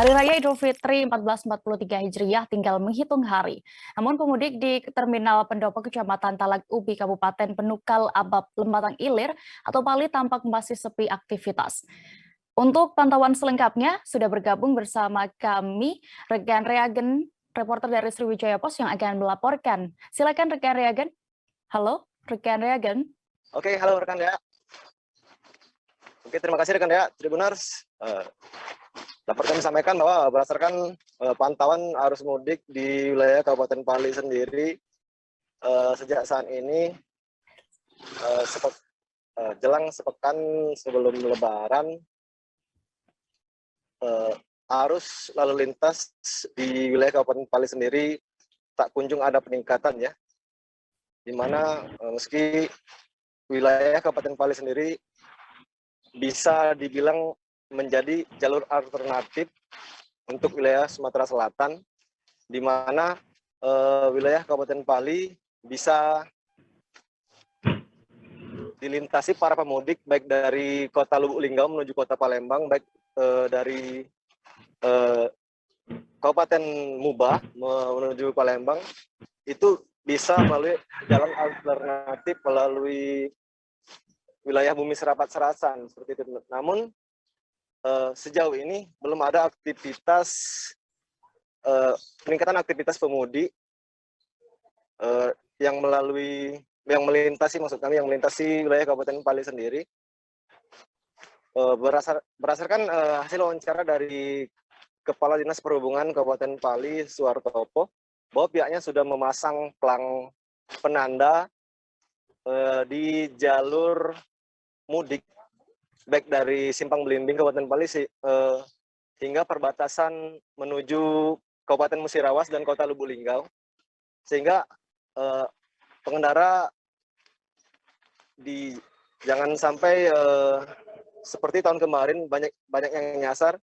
Hari Raya Idul Fitri 1443 Hijriah tinggal menghitung hari. Namun pemudik di Terminal Pendopo Kecamatan Talag Ubi, Kabupaten Penukal Abab, Lembatang Ilir atau Pali tampak masih sepi aktivitas. Untuk pantauan selengkapnya, sudah bergabung bersama kami Rekan Reagen, reporter dari Sriwijaya Pos yang akan melaporkan. Silakan Rekan Reagen. Halo, Rekan Reagen. Oke, halo rekan ya. Oke, terima kasih rekan ya, Tribuners. Dapat kami sampaikan bahwa berdasarkan pantauan arus mudik di wilayah Kabupaten Pali sendiri, sejak saat ini jelang sepekan sebelum Lebaran, arus lalu lintas di wilayah Kabupaten Pali sendiri tak kunjung ada peningkatan ya, di mana meski wilayah Kabupaten Pali sendiri bisa dibilang menjadi jalur alternatif untuk wilayah Sumatera Selatan, di mana wilayah Kabupaten Pali bisa dilintasi para pemudik baik dari kota Lubuk Linggau menuju kota Palembang, baik dari Kabupaten Muba menuju Palembang, itu bisa melalui jalan alternatif melalui wilayah Bumi Serapat Serasan seperti itu. Namun sejauh ini belum ada aktivitas peningkatan aktivitas pemudik yang melintasi wilayah Kabupaten Pali sendiri. Berdasarkan hasil wawancara dari Kepala Dinas Perhubungan Kabupaten Pali, Suartopo, bahwa pihaknya sudah memasang pelang penanda di jalur mudik baik dari Simpang Belimbing Kabupaten Pali hingga perbatasan menuju Kabupaten Musirawas dan Kota Lubuk Linggau, sehingga pengendara jangan sampai seperti tahun kemarin banyak yang nyasar,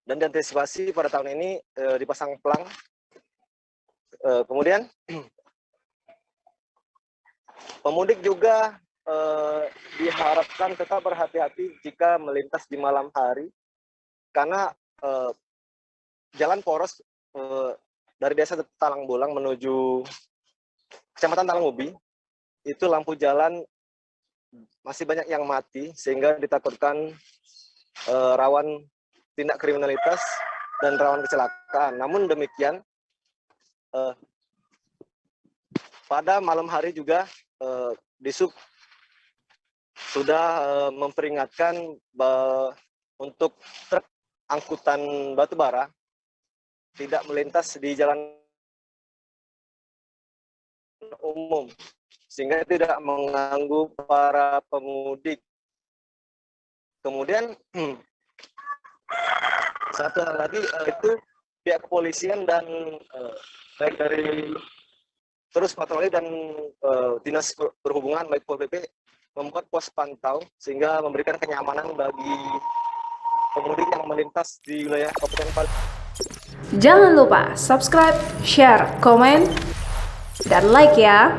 dan diantisipasi pada tahun ini dipasang pelang. Kemudian pemudik juga diharapkan tetap berhati-hati jika melintas di malam hari, karena jalan poros dari desa Talang Bolang menuju Kecamatan Talang Ubi itu lampu jalan masih banyak yang mati, sehingga ditakutkan rawan tindak kriminalitas dan rawan kecelakaan. Namun demikian, pada malam hari juga Disub sudah memperingatkan untuk truk angkutan batubara tidak melintas di jalan umum, sehingga tidak mengganggu para pemudik. Kemudian satu hal lagi, itu pihak kepolisian dan baik dari terus patroli dan dinas perhubungan baik Pol PP membuat pos pantau sehingga memberikan kenyamanan bagi pemudik yang melintas di wilayah Kabupaten Pali. Jangan lupa subscribe, share, komen, dan like ya.